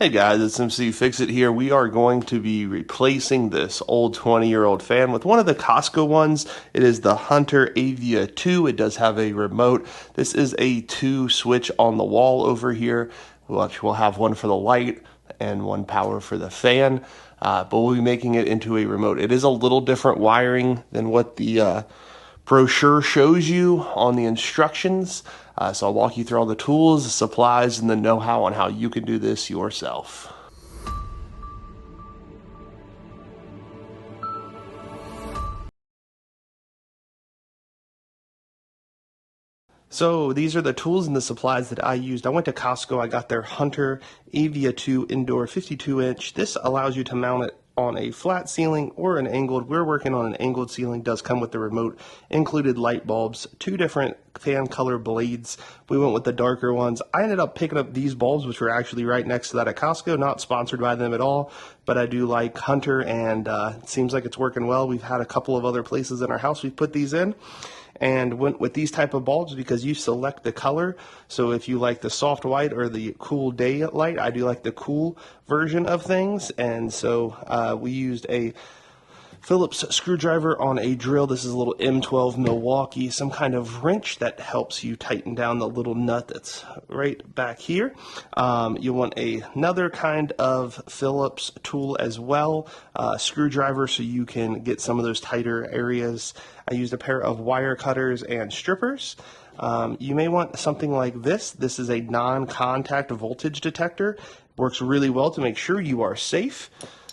Hey guys, it's Mcfixit here. We are going to be replacing this old 20-year-old fan with one of the Costco ones. It is the Hunter Avia II. It does have a remote. This is a 2 switch on the wall over here. We'll have one for the light and one power for the fan, but we'll be making it into a remote. It is a little different wiring than what the brochure shows you on the instructions. So I'll walk you through all the tools, the supplies, and the know-how on how you can do this yourself. So these are the tools and the supplies that I used. I went to Costco. I got their Hunter Avia II indoor 52-inch. This allows you to mount it on a flat ceiling or an angled. We're working on an angled ceiling. Does come with the remote, included light bulbs, 2 different fan color blades. We went with the darker ones. I ended up picking up these bulbs, which were actually right next to that at Costco. Not sponsored by them at all, but I do like Hunter, and it seems like it's working well. We've had a couple of other places in our house we've put these in, and went with these type of bulbs because you select the color. So if you like the soft white or the cool day light, I do like the cool version of things. And so we used a Phillips screwdriver on a drill. This is a little M12 Milwaukee, some kind of wrench that helps you tighten down the little nut that's right back here. You want another kind of Phillips tool as well, screwdriver, so you can get some of those tighter areas. I used a pair of wire cutters and strippers. You may want something like this. This is a non-contact voltage detector. Works really well to make sure you are safe.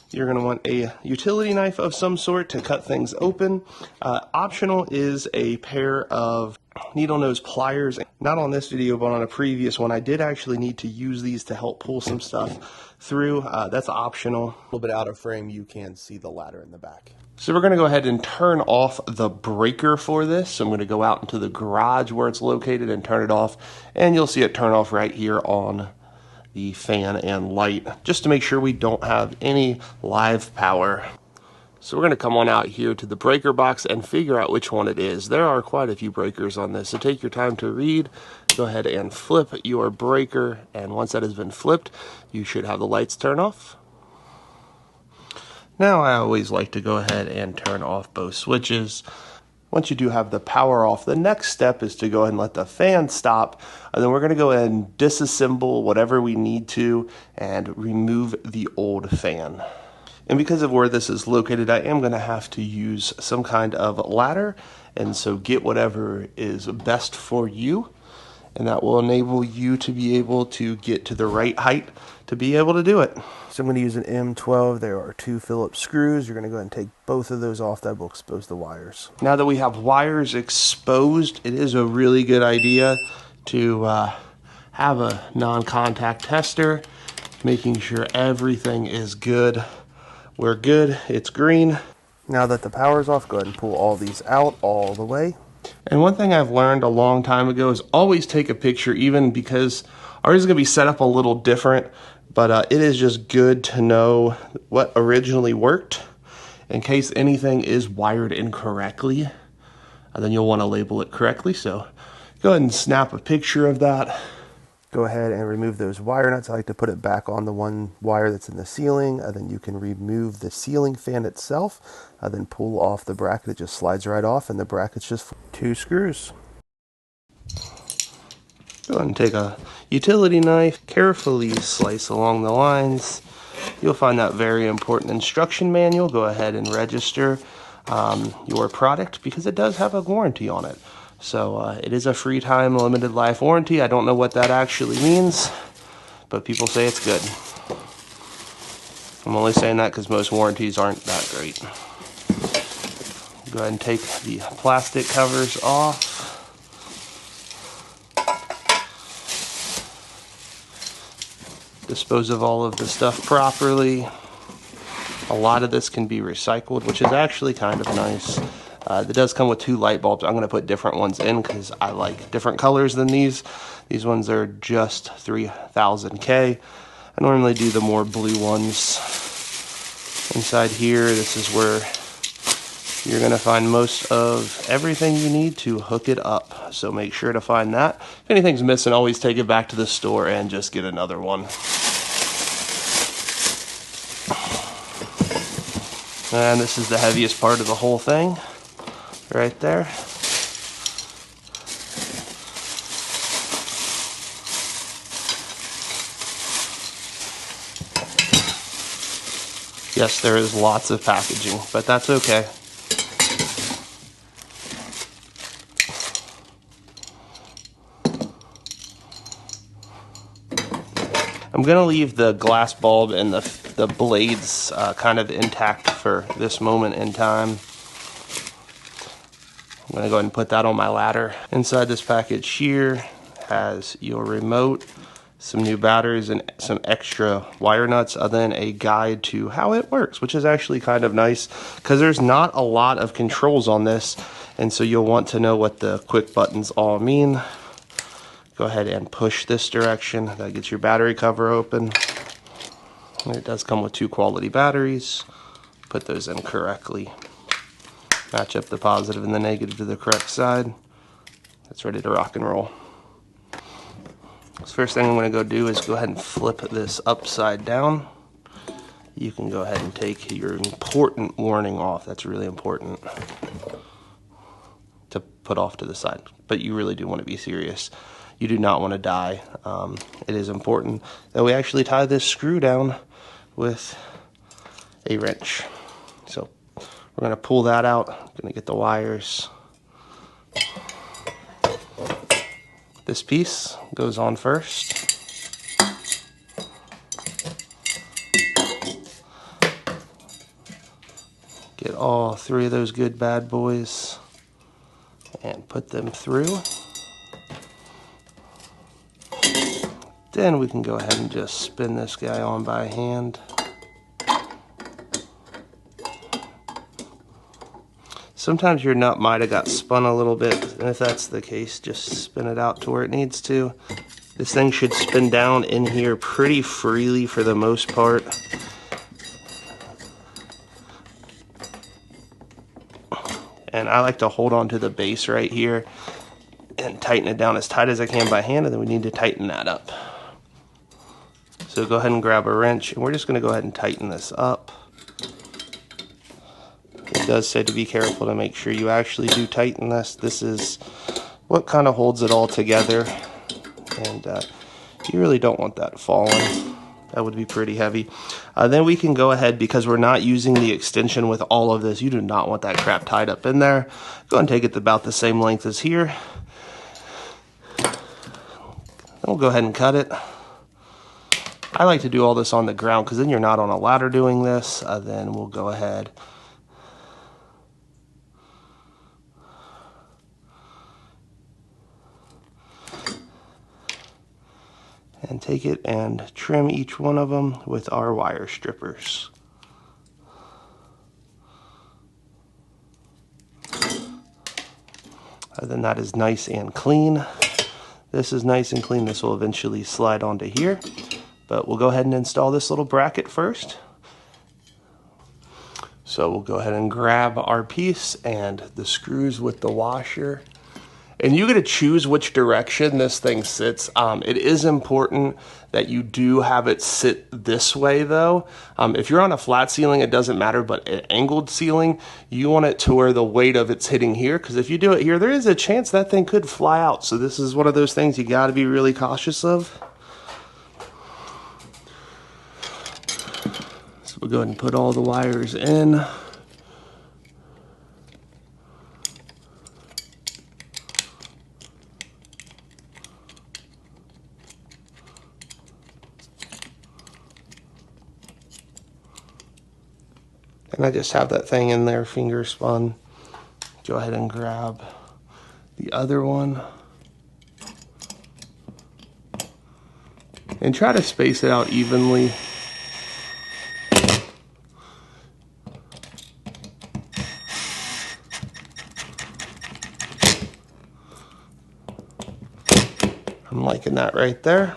You're going to want a utility knife of some sort to cut things open. Optional is a pair of needle nose pliers. Not on this video, but on a previous one, I did actually need to use these to help pull some stuff through. That's optional. A little bit out of frame, you can see the ladder in the back. So we're going to go ahead and turn off the breaker for this. So I'm going to go out into the garage where it's located and turn it off. And you'll see it turn off right here on the fan and light, just to make sure we don't have any live power. So we're going to come on out here to the breaker box and figure out which one it is. There are quite a few breakers on this, so take your time to read. Go ahead and flip your breaker, and once that has been flipped, you should have the lights turn off. Now I always like to go ahead and turn off both switches. Once you do have the power off, the next step is to go ahead and let the fan stop, and then we're going to go ahead and disassemble whatever we need to and remove the old fan. And because of where this is located, I am going to have to use some kind of ladder, and so get whatever is best for you, and that will enable you to be able to get to the right height to be able to do it. So I'm going to use an M12. There are 2 Phillips screws. You're going to go ahead and take both of those off. That will expose the wires. Now that we have wires exposed, it is a really good idea to have a non-contact tester, making sure everything is good. We're good. It's green. Now that the power's off, go ahead and pull all these out all the way. And one thing I've learned a long time ago is always take a picture, even because ours is going to be set up a little different. But it is just good to know what originally worked in case anything is wired incorrectly. And then you'll want to label it correctly. So go ahead and snap a picture of that. Go ahead and remove those wire nuts. I like to put it back on the one wire that's in the ceiling. And then you can remove the ceiling fan itself. And then pull off the bracket. It just slides right off, and the bracket's just 2 screws. Go ahead and take a utility knife, carefully slice along the lines. You'll find that very important instruction manual. Go ahead and register your product because it does have a warranty on it. So it is a free time limited life warranty. I don't know what that actually means, but people say it's good. I'm only saying that because most warranties aren't that great. Go ahead and take the plastic covers off. Dispose of all of the stuff properly. A lot of this can be recycled, which is actually kind of nice. It does come with 2 light bulbs. I'm going to put different ones in because I like different colors than these. These ones are just 3000K. I normally do the more blue ones. Inside here, this is where you're going to find most of everything you need to hook it up. So make sure to find that. If anything's missing, always take it back to the store and just get another one. And this is the heaviest part of the whole thing, right there. Yes, there is lots of packaging, but that's okay. I'm gonna leave the glass bulb and the blades kind of intact for this moment in time. I'm gonna go ahead and put that on my ladder. Inside this package here has your remote, some new batteries, and some extra wire nuts, and then a guide to how it works, which is actually kind of nice because there's not a lot of controls on this, and so you'll want to know what the quick buttons all mean. Go ahead and push this direction. That gets your battery cover open. And it does come with 2 quality batteries. Put those in correctly. Match up the positive and the negative to the correct side. It's ready to rock and roll. So first thing I'm going to go do is go ahead and flip this upside down. You can go ahead and take your important warning off. That's really important to put off to the side. But you really do want to be serious. You do not want to die. It is important that we actually tie this screw down with a wrench. So we're going to pull that out. Going to get the wires. This piece goes on first. Get all 3 of those good bad boys and put them through. Then we can go ahead and just spin this guy on by hand. Sometimes your nut might have got spun a little bit, and if that's the case, just spin it out to where it needs to. This thing should spin down in here pretty freely for the most part. And I like to hold on to the base right here and tighten it down as tight as I can by hand, and then we need to tighten that up. So go ahead and grab a wrench, and we're just going to go ahead and tighten this up. It does say to be careful to make sure you actually do tighten this. This is what kind of holds it all together, and you really don't want that falling. That would be pretty heavy. Then we can go ahead, because we're not using the extension with all of this, you do not want that crap tied up in there. Go ahead and take it about the same length as here. Then we'll go ahead and cut it. I like to do all this on the ground because then you're not on a ladder doing this. Then we'll go ahead and take it and trim each one of them with our wire strippers. Then that is nice and clean. This is nice and clean. This will eventually slide onto here. But we'll go ahead and install this little bracket first. So we'll go ahead and grab our piece and the screws with the washer. And you get to choose which direction this thing sits. It is important that you do have it sit this way though. If you're on a flat ceiling, it doesn't matter, but an angled ceiling, you want it to where the weight of it's hitting here, because if you do it here, there is a chance that thing could fly out. So this is one of those things you gotta be really cautious of. So we'll go ahead and put all the wires in. And I just have that thing in there, finger spun. Go ahead and grab the other one. And try to space it out evenly. I'm liking that right there.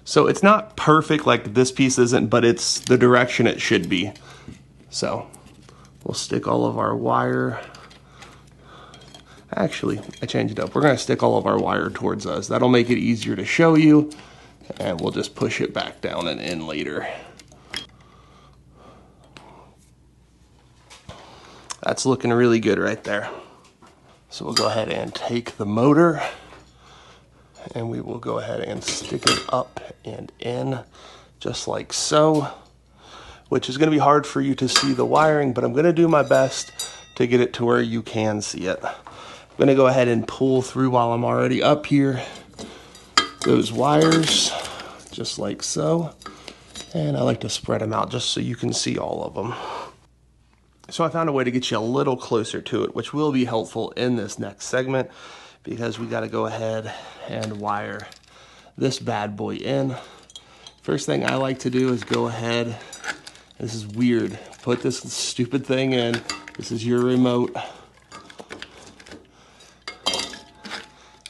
So it's not perfect, like this piece isn't, but it's the direction it should be. So we'll stick all of our wire. Actually, I changed it up. We're going to stick all of our wire towards us. That'll make it easier to show you, and we'll just push it back down and in later. That's looking really good right there. So we'll go ahead and take the motor and we will go ahead and stick it up and in just like so, which is going to be hard for you to see the wiring, but I'm going to do my best to get it to where you can see it. I'm going to go ahead and pull through while I'm already up here those wires just like so, and I like to spread them out just so you can see all of them. So I found a way to get you a little closer to it, which will be helpful in this next segment, because we got to go ahead and wire this bad boy in. First thing I like to do is go ahead, this is weird, put this stupid thing in. This is your remote,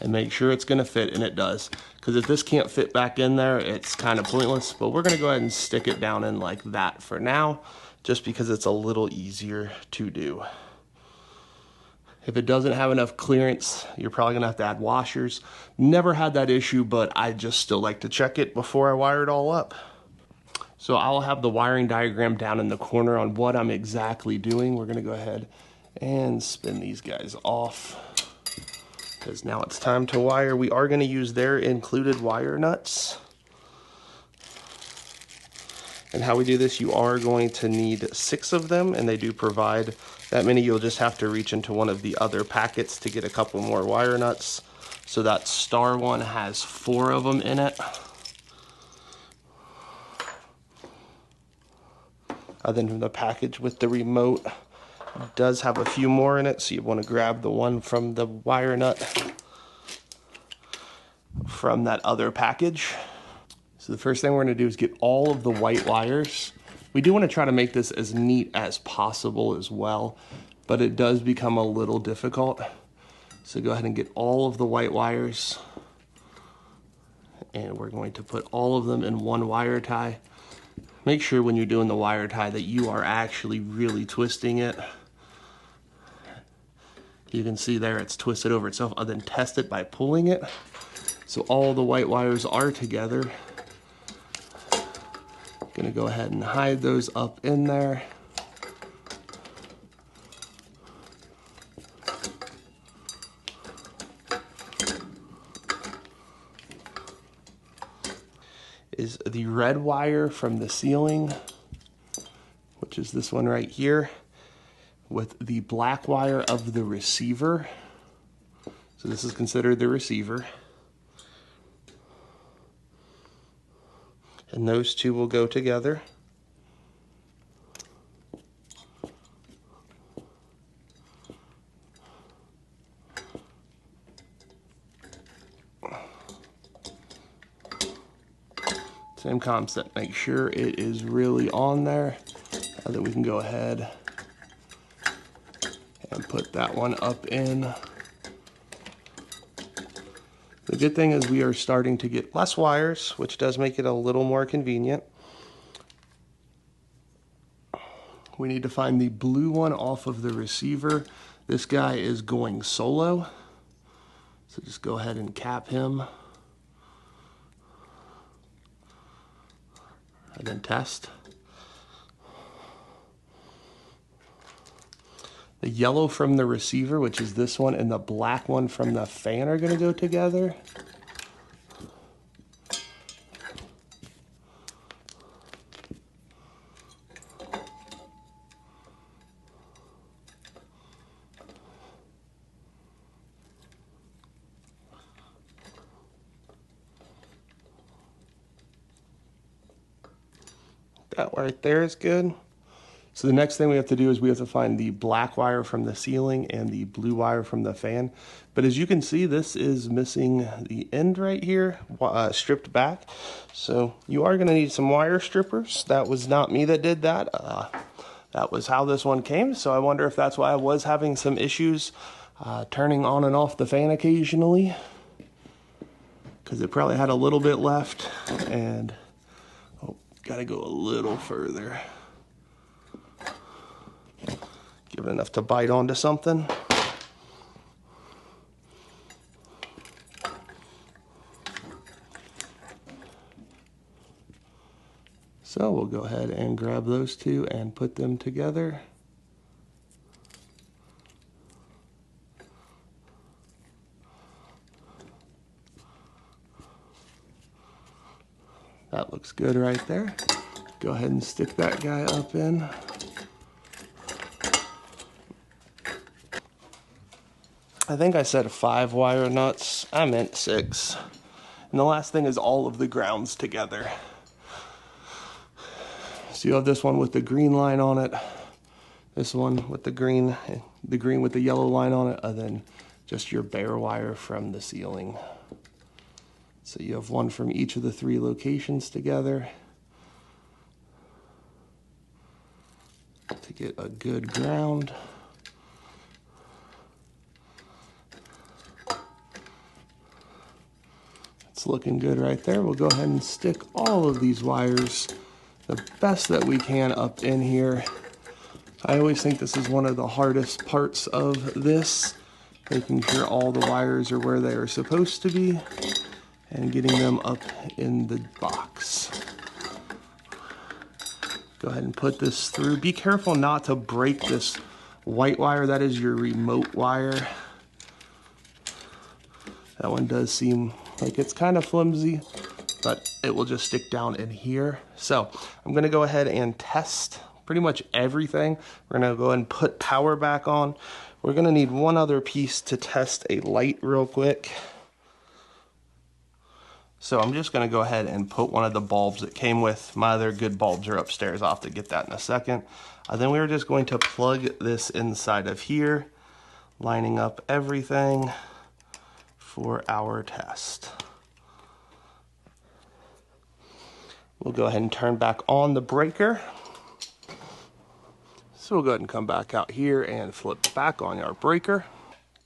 and make sure it's going to fit, and it does. Because if this can't fit back in there, it's kind of pointless. But we're going to go ahead and stick it down in like that for now, just because it's a little easier to do. If it doesn't have enough clearance, you're probably going to have to add washers. Never had that issue, but I just still like to check it before I wire it all up. So I'll have the wiring diagram down in the corner on what I'm exactly doing. We're going to go ahead and spin these guys off, because now it's time to wire. We are going to use their included wire nuts. And how we do this, you are going to need 6 of them, and they do provide that many. You'll just have to reach into one of the other packets to get a couple more wire nuts. So that star one has 4 of them in it. Then the package with the remote does have a few more in it, so you want to grab the one from the wire nut from that other package. So the first thing we're going to do is get all of the white wires. We do want to try to make this as neat as possible as well, but it does become a little difficult. So go ahead and get all of the white wires, and we're going to put all of them in one wire tie. Make sure when you're doing the wire tie that you are actually really twisting it. You can see there it's twisted over itself. I'll then test it by pulling it. So all the white wires are together. Gonna go ahead and hide those up in there. Is the red wire from the ceiling, which is this one right here, with the black wire of the receiver. So this is considered the receiver. And those two will go together. Same concept, make sure it is really on there. Then we can go ahead and put that one up in. The good thing is we are starting to get less wires, which does make it a little more convenient. We need to find the blue one off of the receiver. This guy is going solo, so just go ahead and cap him. And then test. The yellow from the receiver, which is this one, and the black one from the fan are going to go together. That right there is good. So the next thing we have to do is we have to find the black wire from the ceiling and the blue wire from the fan. But as you can see, this is missing the end right here, stripped back. So you are going to need some wire strippers. That was not me that did that. That was how this one came. So I wonder if that's why I was having some issues turning on and off the fan occasionally, because it probably had a little bit left, and got to go a little further. Give it enough to bite onto something. So we'll go ahead and grab those two and put them together. good right there. Go ahead and stick that guy up in. I think I said 5 wire nuts. I meant 6. And the last thing is all of the grounds together. So you have this one with the green line on it, this one with the green with the yellow line on it, and then just your bare wire from the ceiling. So you have one from each of the 3 locations together to get a good ground. It's looking good right there. We'll go ahead and stick all of these wires the best that we can up in here. I always think this is one of the hardest parts of this, making sure all the wires are where they are supposed to be and getting them up in the box. Go ahead and put this through. Be careful not to break this white wire. That is your remote wire. That one does seem like it's kind of flimsy, but it will just stick down in here. So I'm gonna go ahead and test pretty much everything. We're gonna go ahead and put power back on. We're gonna need one other piece to test a light real quick. So I'm just gonna go ahead and put one of the bulbs that came with. My other good bulbs are upstairs. I'll have to get that in a second. Then we're just going to plug this inside of here, lining up everything for our test. We'll go ahead and turn back on the breaker. So we'll go ahead and come back out here and flip back on our breaker.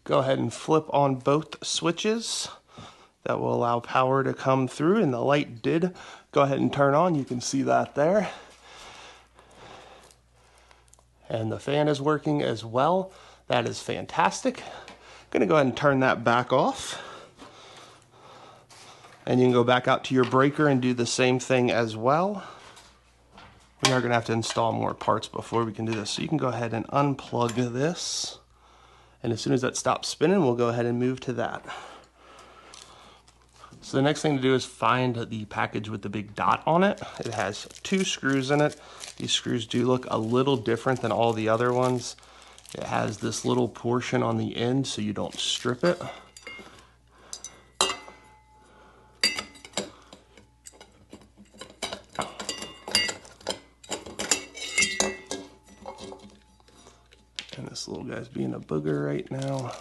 Go ahead and flip on both switches. That will allow power to come through, and the light did go ahead and turn on. You can see that there. And the fan is working as well. That is fantastic. Gonna go ahead and turn that back off. And you can go back out to your breaker and do the same thing as well. We are gonna have to install more parts before we can do this. So you can go ahead and unplug this. And as soon as that stops spinning, we'll go ahead and move to that. So the next thing to do is find the package with the big dot on it. It has 2 screws in it. These screws do look a little different than all the other ones. It has this little portion on the end so you don't strip it. And this little guy's being a booger right now.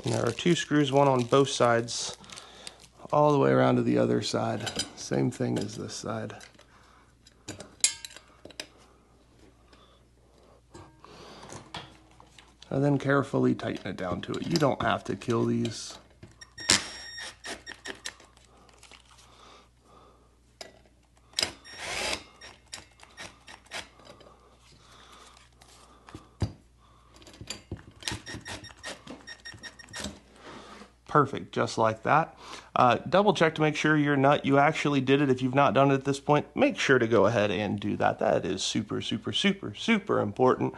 And there are 2 screws, one on both sides, all the way around to the other side. Same thing as this side. And then carefully tighten it down to it. You don't have to kill these. Perfect, just like that. Double check to make sure your nut, you actually did it. If you've not done it at this point, make sure to go ahead and do that. That is super, super, super, super important.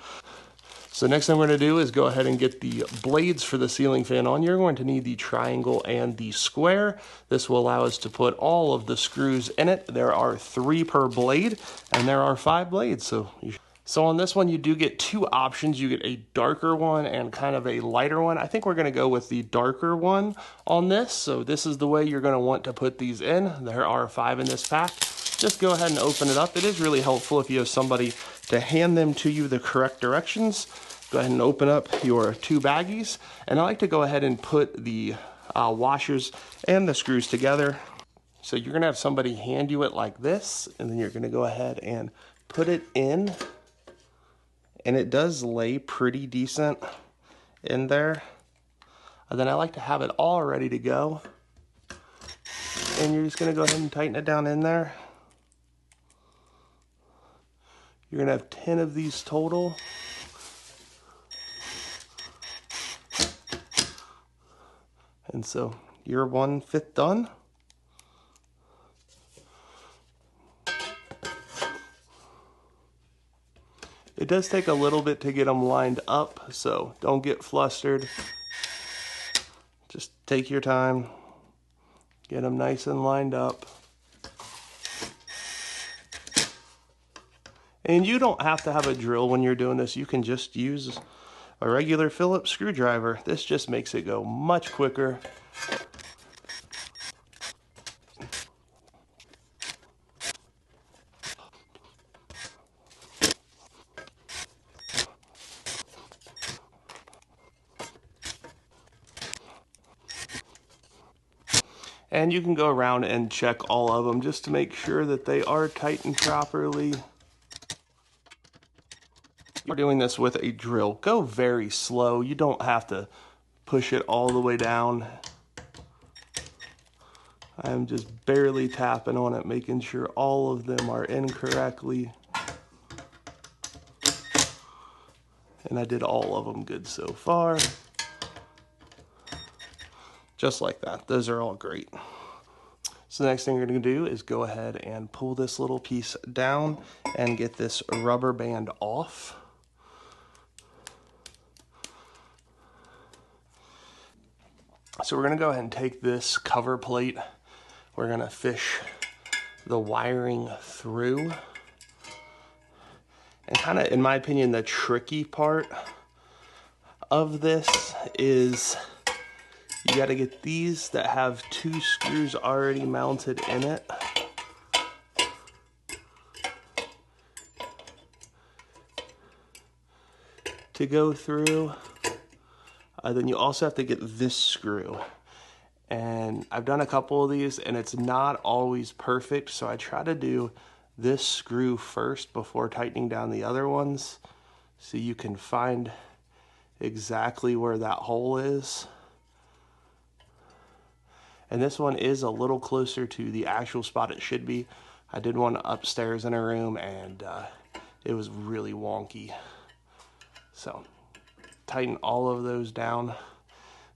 So next thing we're gonna do is go ahead and get the blades for the ceiling fan on. You're going to need the triangle and the square. This will allow us to put all of the screws in it. There are 3 per blade, and there are 5 blades. So on this one, you do get 2 options. You get a darker one and kind of a lighter one. I think we're gonna go with the darker one on this. So this is the way you're gonna want to put these in. There are 5 in this pack. Just go ahead and open it up. It is really helpful if you have somebody to hand them to you the correct directions. Go ahead and open up your 2 baggies. And I like to go ahead and put the washers and the screws together. So you're gonna have somebody hand you it like this, and then you're gonna go ahead and put it in. And it does lay pretty decent in there. And then I like to have it all ready to go. And you're just gonna go ahead and tighten it down in there. You're gonna have 10 of these total. And so you're 1/5 done. It does take a little bit to get them lined up, so don't get flustered. Just take your time, get them nice and lined up. And you don't have to have a drill when you're doing this. You can just use a regular Phillips screwdriver. This just makes it go much quicker. And you can go around and check all of them just to make sure that they are tightened properly. You're doing this with a drill. Go very slow. You don't have to push it all the way down. I'm just barely tapping on it, making sure all of them are in correctly. And I did all of them good so far. Just like that. Those are all great. So the next thing you're going to do is go ahead and pull this little piece down and get this rubber band off. So we're going to go ahead and take this cover plate. We're going to fish the wiring through. And kind of, in my opinion, the tricky part of this is you got to get these that have 2 screws already mounted in it. To go through. Then you also have to get this screw. And I've done a couple of these and it's not always perfect, so I try to do this screw first before tightening down the other ones so you can find exactly where that hole is. And this one is a little closer to the actual spot it should be. I did one upstairs in a room and it was really wonky. So tighten all of those down.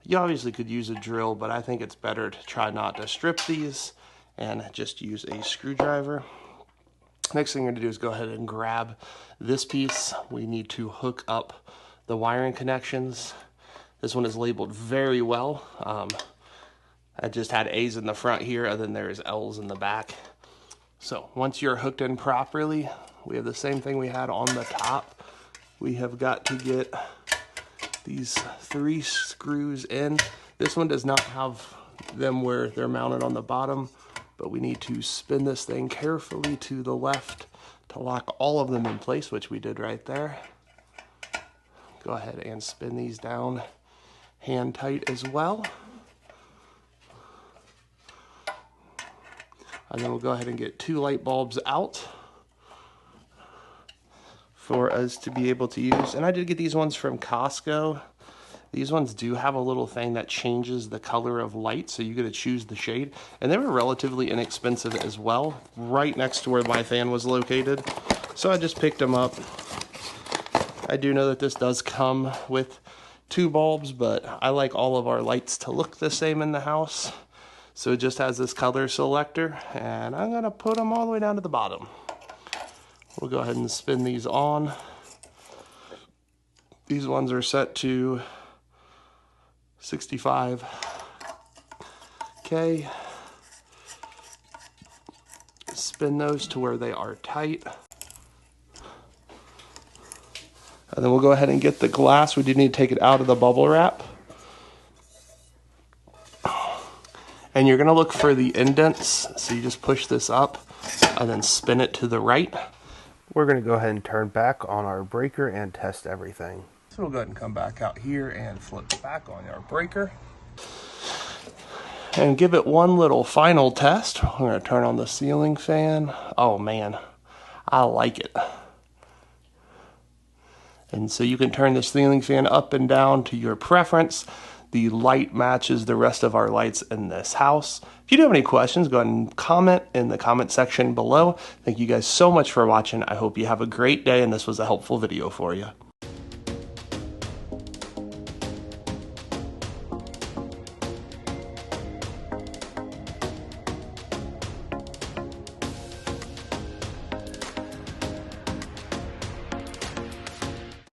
You obviously could use a drill, but I think it's better to try not to strip these and just use a screwdriver. Next thing you're going to do is go ahead and grab this piece. We need to hook up the wiring connections. This one is labeled very well. I just had A's in the front here, and then there's L's in the back. So once you're hooked in properly, we have the same thing we had on the top. We have got to get these 3 screws in. This one does not have them where they're mounted on the bottom, but we need to spin this thing carefully to the left to lock all of them in place, which we did right there. Go ahead and spin these down hand tight as well. And then we'll go ahead and get 2 light bulbs out for us to be able to use. And I did get these ones from Costco. These ones do have a little thing that changes the color of light, so you get to choose the shade. And they were relatively inexpensive as well, right next to where my fan was located. So I just picked them up. I do know that this does come with 2 bulbs, but I like all of our lights to look the same in the house. So it just has this color selector, and I'm gonna put them all the way down to the bottom. We'll go ahead and spin these on. These ones are set to 65K. Spin those to where they are tight. And then we'll go ahead and get the glass. We do need to take it out of the bubble wrap. And you're gonna look for the indents. So you just push this up and then spin it to the right. We're gonna go ahead and turn back on our breaker and test everything. So we'll go ahead and come back out here and flip back on our breaker. And give it one little final test. We're gonna turn on the ceiling fan. Oh man, I like it. And so you can turn the ceiling fan up and down to your preference. The light matches the rest of our lights in this house. If you do have any questions, go ahead and comment in the comment section below. Thank you guys so much for watching. I hope you have a great day and this was a helpful video for you.